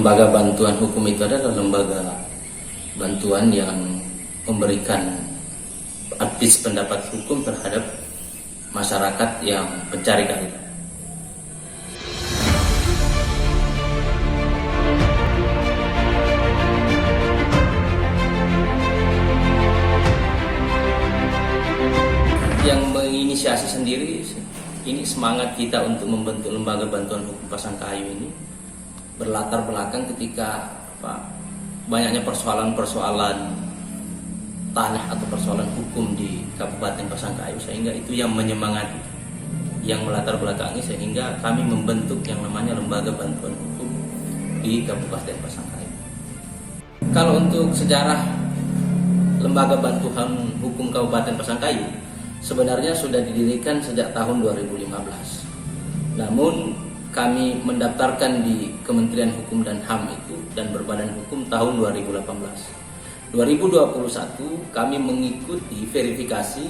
lembaga bantuan hukum itu adalah lembaga bantuan yang memberikan advis pendapat hukum terhadap masyarakat yang pencari keadilan. Yang menginisiasi sendiri ini semangat kita untuk membentuk lembaga bantuan hukum Pasangkayu ini berlatar belakang ketika banyaknya persoalan-persoalan tanah atau persoalan hukum di Kabupaten Pasangkayu, sehingga itu yang menyemangati, yang melatar belakangi sehingga kami membentuk yang namanya lembaga bantuan hukum di Kabupaten Pasangkayu. Kalau untuk sejarah lembaga bantuan hukum Kabupaten Pasangkayu sebenarnya sudah didirikan sejak tahun 2015. Namun kami mendaftarkan di Kementerian Hukum dan HAM itu dan berbadan hukum tahun 2018. 2021 kami mengikuti verifikasi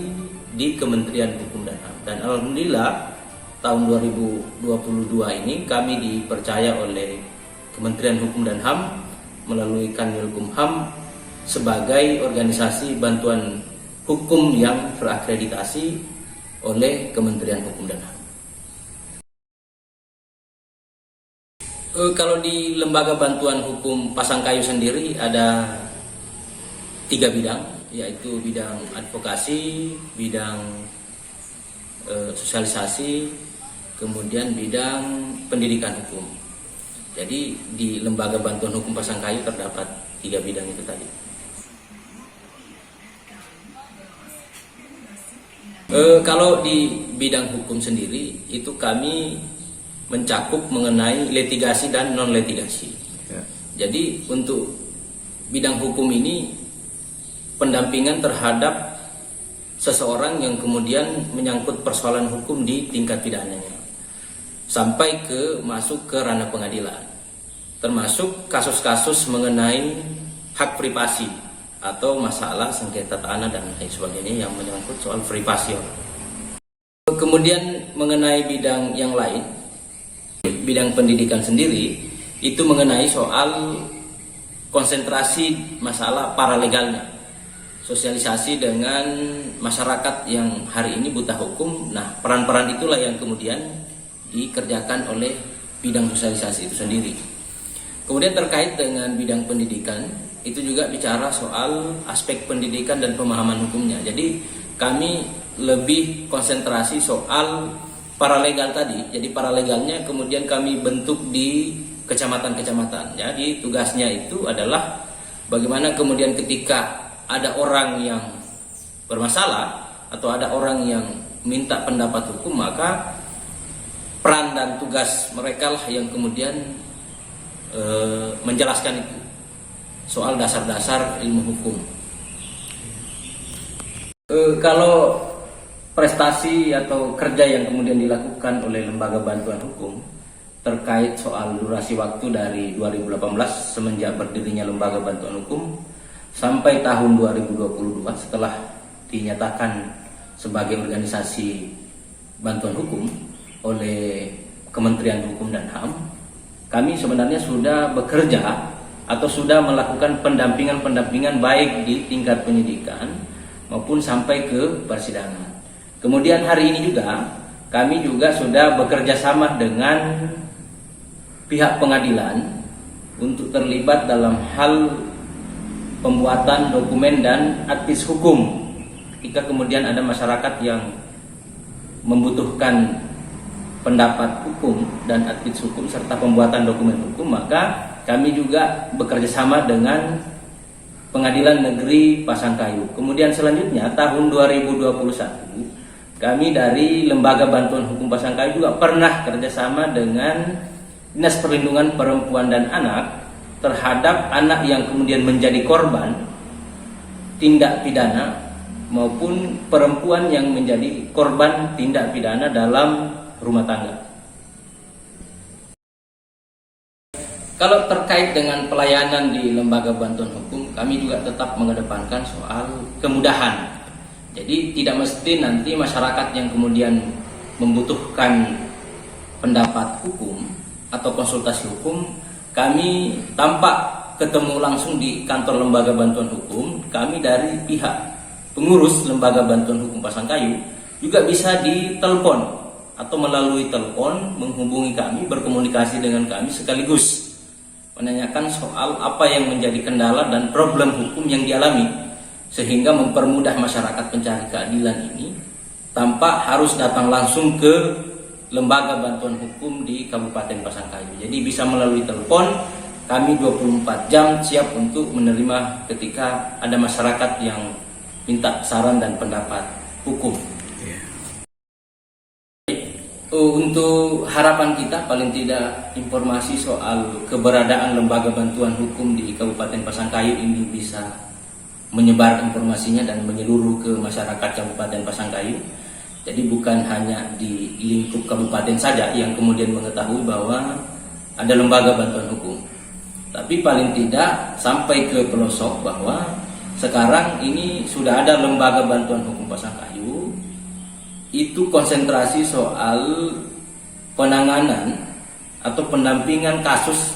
di Kementerian Hukum dan HAM. Dan alhamdulillah tahun 2022 ini kami dipercaya oleh Kementerian Hukum dan HAM melalui Kanwilkumham sebagai organisasi bantuan hukum yang terakreditasi oleh Kementerian Hukum dan HAM. Kalau di lembaga bantuan hukum Pasangkayu sendiri ada 3 bidang, yaitu bidang advokasi, bidang sosialisasi, kemudian bidang pendidikan hukum. Jadi di lembaga bantuan hukum Pasangkayu terdapat 3 bidang itu tadi. Kalau di bidang hukum sendiri itu kami mencakup mengenai litigasi dan non litigasi. Jadi untuk bidang hukum ini pendampingan terhadap seseorang yang kemudian menyangkut persoalan hukum di tingkat pidananya sampai masuk ke ranah pengadilan, termasuk kasus-kasus mengenai hak privasi atau masalah sengketa tanah dan lain sebagainya yang menyangkut soal privasi orang. Kemudian mengenai bidang yang lain, bidang pendidikan sendiri itu mengenai soal konsentrasi masalah paralegalnya, sosialisasi dengan masyarakat yang hari ini buta hukum. Nah, peran-peran itulah yang kemudian dikerjakan oleh bidang sosialisasi itu sendiri. Kemudian terkait dengan bidang pendidikan, itu juga bicara soal aspek pendidikan dan pemahaman hukumnya. Jadi kami lebih konsentrasi soal paralegal tadi. Jadi paralegalnya kemudian kami bentuk di kecamatan-kecamatan. Jadi tugasnya itu adalah bagaimana kemudian ketika ada orang yang bermasalah atau ada orang yang minta pendapat hukum, maka peran dan tugas mereka lah yang kemudian menjelaskan itu soal dasar-dasar ilmu hukum. Kalau prestasi atau kerja yang kemudian dilakukan oleh lembaga bantuan hukum terkait soal durasi waktu dari 2018 semenjak berdirinya lembaga bantuan hukum sampai tahun 2022 setelah dinyatakan sebagai organisasi bantuan hukum oleh Kementerian Hukum dan HAM, kami sebenarnya sudah bekerja atau sudah melakukan pendampingan baik di tingkat penyidikan maupun sampai ke persidangan. Kemudian hari ini juga kami juga sudah bekerja sama dengan pihak pengadilan untuk terlibat dalam hal pembuatan dokumen dan advis hukum. Ketika kemudian ada masyarakat yang membutuhkan pendapat hukum dan advis hukum serta pembuatan dokumen hukum, maka kami juga bekerja sama dengan Pengadilan Negeri Pasangkayu. Kemudian selanjutnya tahun 2021 kami dari Lembaga Bantuan Hukum Pasangkayu juga pernah kerjasama dengan Dinas Perlindungan Perempuan dan Anak terhadap anak yang kemudian menjadi korban tindak pidana maupun perempuan yang menjadi korban tindak pidana dalam rumah tangga. Kalau terkait dengan pelayanan di lembaga bantuan hukum, kami juga tetap mengedepankan soal kemudahan. Jadi tidak mesti nanti masyarakat yang kemudian membutuhkan pendapat hukum atau konsultasi hukum kami tanpa ketemu langsung di kantor lembaga bantuan hukum, kami dari pihak pengurus lembaga bantuan hukum Pasangkayu juga bisa ditelepon atau melalui telepon menghubungi kami, berkomunikasi dengan kami sekaligus menanyakan soal apa yang menjadi kendala dan problem hukum yang dialami, sehingga mempermudah masyarakat pencari keadilan ini tanpa harus datang langsung ke lembaga bantuan hukum di Kabupaten Pasangkayu. Jadi bisa melalui telepon, kami 24 jam siap untuk menerima ketika ada masyarakat yang minta saran dan pendapat hukum. Untuk harapan kita, paling tidak informasi soal keberadaan lembaga bantuan hukum di Kabupaten Pasangkayu ini bisa menyebar informasinya dan menyeluruh ke masyarakat Kabupaten Pasangkayu. Jadi bukan hanya di lingkup kabupaten saja yang kemudian mengetahui bahwa ada lembaga bantuan hukum, tapi paling tidak sampai ke pelosok bahwa sekarang ini sudah ada lembaga bantuan hukum Pasangkayu. Itu konsentrasi soal penanganan atau pendampingan kasus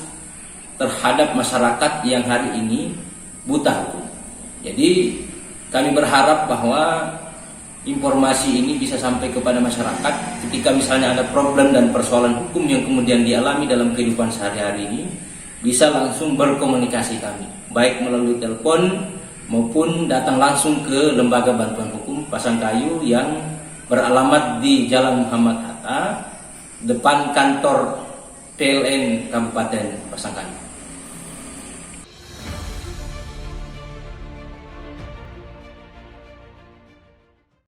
terhadap masyarakat yang hari ini buta hukum. Jadi kami berharap bahwa informasi ini bisa sampai kepada masyarakat ketika misalnya ada problem dan persoalan hukum yang kemudian dialami dalam kehidupan sehari-hari ini, bisa langsung berkomunikasi kami, baik melalui telepon maupun datang langsung ke lembaga bantuan hukum Pasangkayu yang beralamat di Jalan Muhammad Hatta, depan kantor PLN Kabupaten Pasangkayu.